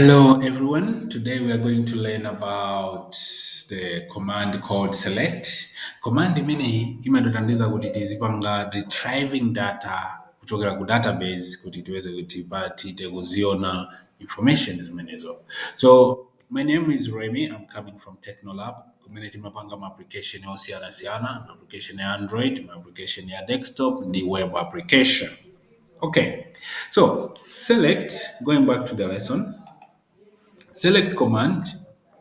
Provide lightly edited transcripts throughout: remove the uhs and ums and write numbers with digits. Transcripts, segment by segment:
Hello everyone. Today we are going to learn about the command called select. Command imene imathandiza kuti tizipanga retrieving data kuchokera ku database kuti tiweze kuti tiite kuziona information zimenezo. So my name is Remy. I'm coming from Technolab. Kumene timapanga ma application osiyana-siyana, ma application ya Android, ma application ya desktop, ndi web application. Okay. So select, going back to the lesson. Select command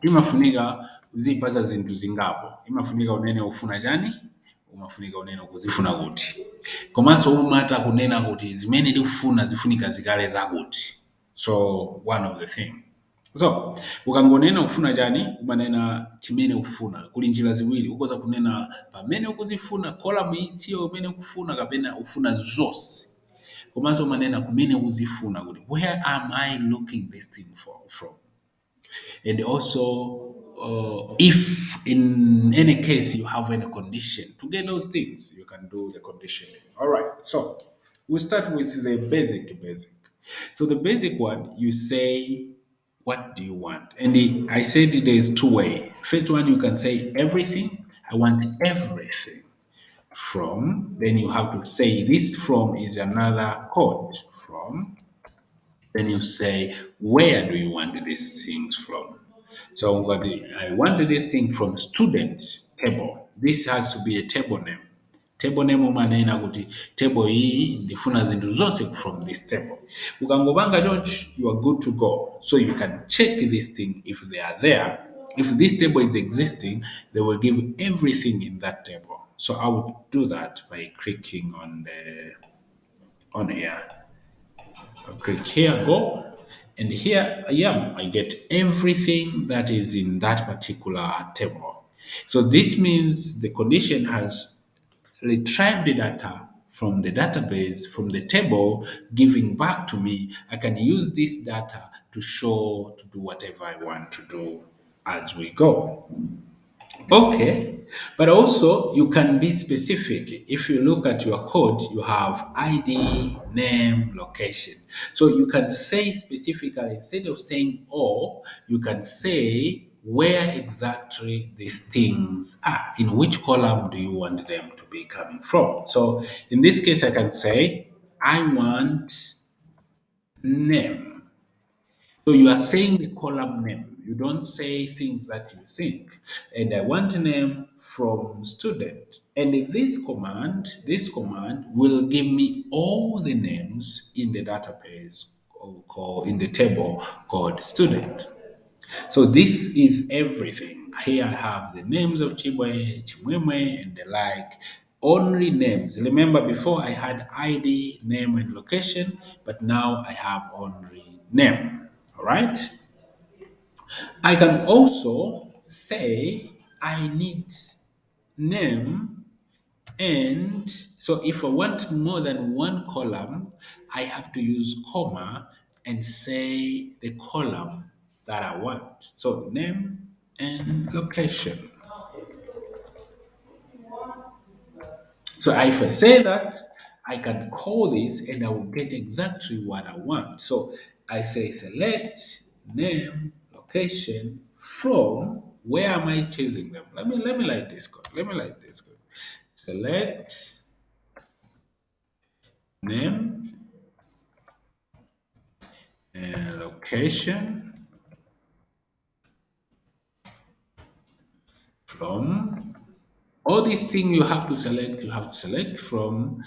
imafunika uzipasa zinthu zingapo, imafunika unene ufuna chani, umafunika unene ukuzifuna kuti, komanso umata kunena kuti zimene ndikufuna zifunika zikale zakuti. So one of the thing. So ukangonena ukufuna chani umanena chimene ukufuna. Kuli njira ziwiri, ukoza kunena pamene ukuzifuna column itiyo umene ukufuna kapena ufuna zonse. Komanso umanena kumene uzifuna kuti where am I looking this thing from. And also, if in any case you have any condition to get those things, you can do the conditioning. All right, so we'll start with the basic. So the basic one, you say, what do you want? And I said there's two ways. First one, you can say everything. I want everything from. Then you have to say this from is another code from. Then you say, where do you want these things from? So I want this thing from student table. This has to be a table name. Table name umanena kuti table hii ndifuna zinthu zonse from this table. Ukangobanga chonchi, you are good to go. So you can check this thing if they are there. If this table is existing, they will give everything in that table. So I would do that by clicking on here. I'll click here, go, and here I am. I get everything that is in that particular table. So this means the condition has retrieved the data from the database, from the table, giving back to me. I can use this data to do whatever I want to do as we go. Okay, but also you can be specific. If you look at your code, you have ID, name, location. So you can say specifically, instead of saying all, you can say where exactly these things are. In which column do you want them to be coming from? So in this case, I can say, I want name. So you are saying the column name. You don't say things that you think. And I want a name from student. And this command will give me all the names in the database or in the table called student. So this is everything. Here I have the names of Chibwe, Chimwemwe, and the like. Only names. Remember before I had ID, name, and location, but now I have only name. All right? I can also say I need name, and so if I want more than one column, I have to use comma and say the column that I want. So name and location. So if I say that, I can call this and I will get exactly what I want. So I say select name, location from. Where am I choosing them? Let me like this code. Select name and location from. All these things you have to select from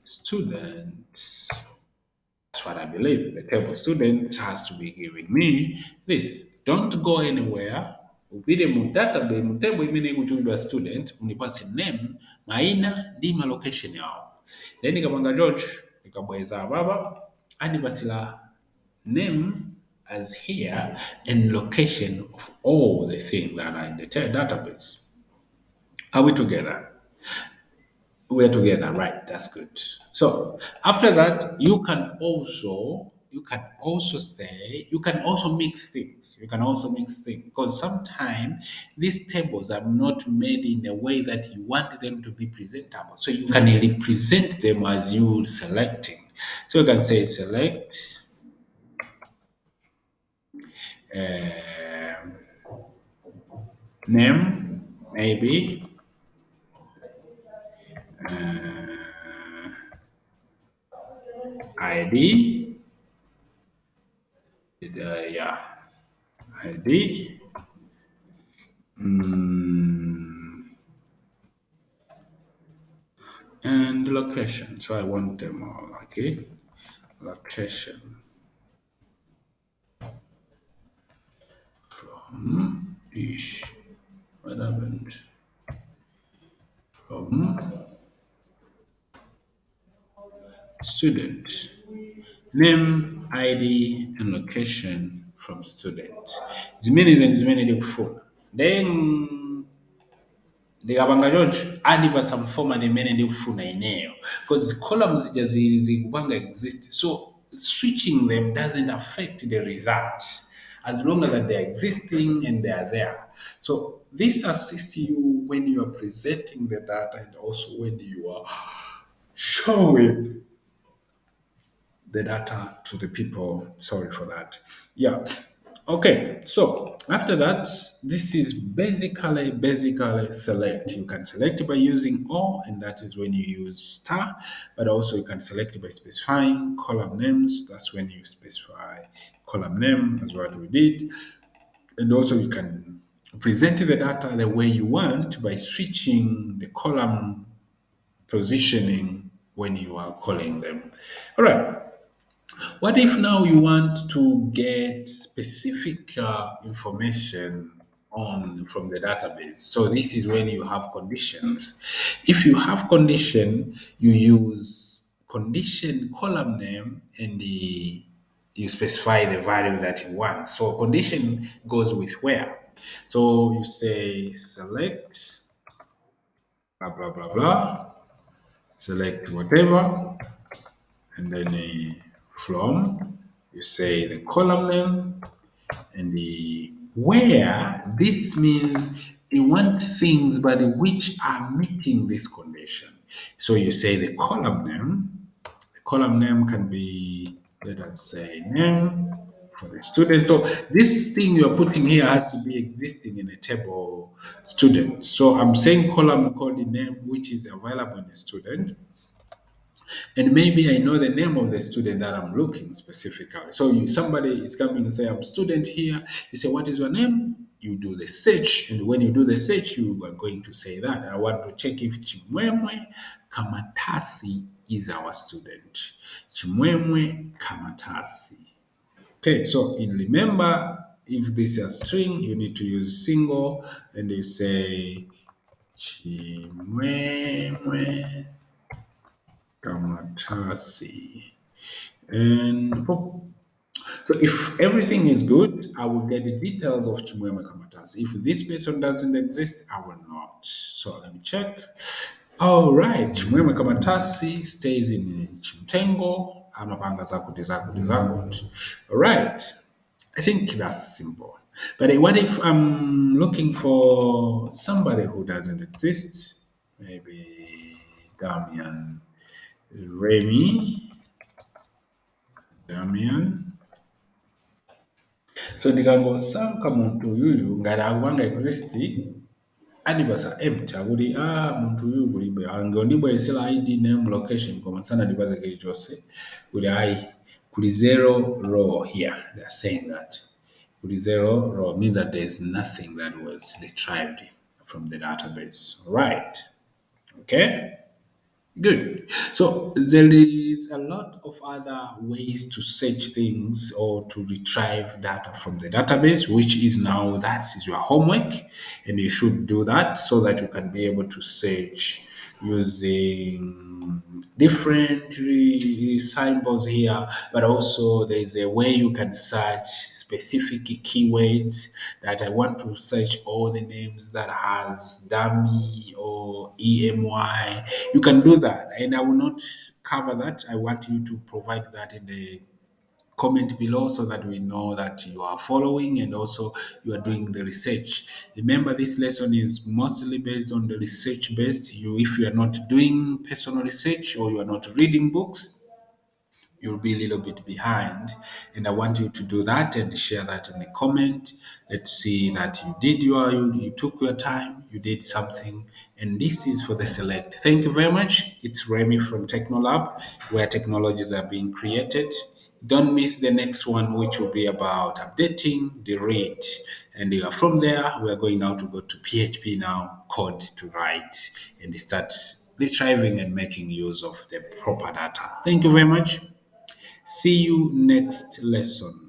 students. That's what I believe. The table students has to be giving me this. Don't go anywhere. Upite mu database mu table imene ikuchulidwa student, unipase name, maina ndi ma location yawo. Then nikapanga George, nikabweza baba, andipasira name as here and location of all the things that are in the database. Are we together? We're together, right? That's good. So after that, you can also mix things. You can also mix things because sometimes these tables are not made in a way that you want them to be presentable. So you can represent them as you selecting. So you can say select Um name, maybe, ID, yeah, ID, and location. So I want them all, okay? Location from ish. What happened? From student. Name, ID, and location from student. Zimene zimene ndikufuna. Then ndikapanga choncho andipasa mfoma limene ndikufuna ineyo because columns zija zikupanga exist, so switching them doesn't affect the result as long as that they're existing and they are there. So this assists you when you are presenting the data and also when you are showing the data to the people. Sorry for that. Yeah. Okay. So after that, this is basically select. You can select by using or, and that is when you use star. But also you can select by specifying column names. That's when you specify column name, as what we did. And also you can present the data the way you want by switching the column positioning when you are calling them. All right. What if now you want to get specific information on from the database? So this is when you have conditions. If you have condition, you use condition column name and you specify the value that you want. So condition goes with where. So you say select blah blah blah blah, select whatever, and then from you say the column name and the where. This means you want things but which are meeting this condition. So you say the column name. The column name can be, let us say, name for the student. So this thing you're putting here has to be existing in a table student. So I'm saying column called the name which is available in the student, and maybe I know the name of the student that I'm looking specifically. So somebody is coming and say, I'm student here. You say, what is your name? You do the search. And when you do the search, you are going to say that. I want to check if Chimwemwe Kamatasi is our student. Chimwemwe Kamatasi. Okay, so in remember, if this is a string, you need to use single and you say Chimwemwe Kamatasi. And so if everything is good, I will get the details of Chimwemwe Kamatasi. If this person doesn't exist, I will not. So let me check. All right, Chimwemwe Kamatasi stays in Chimtengo. Amapanga zakuti zakuti zakuti. All right. I think that's simple. But what if I'm looking for somebody who doesn't exist? Maybe Damian Remy. Damian. So ndikangosanga muntu uyuyu ngati akupanga exist andipasa empty akuti muntu uyuyu kulibe angondibweresera id name location koma sanandipase chilichonse kuti ayi kuli zero row here. They are saying that kuli zero row means that there is nothing that was retrieved from the database. Right. Okay. Good. So there is a lot of other ways to search things or to retrieve data from the database, which is now that is your homework, and you should do that so that you can be able to search using different symbols here, but also there is a way you can search specific keywords that I want to search all the names that has dummy or EMY. You can do that, and I will not cover that. I want you to provide that in the comment below so that we know that you are following and also you are doing the research. Remember, this lesson is mostly based on the research based. If you are not doing personal research or you are not reading books, you'll be a little bit behind. And I want you to do that and share that in the comment. Let's see that you took your time, you did something, and this is for the select. Thank you very much. It's Remy from Technolab, where technologies are being created. Don't miss the next one, which will be about updating the rate. And from there, we are going now to go to PHP now, code to write, and start retrieving and making use of the proper data. Thank you very much. See you next lesson.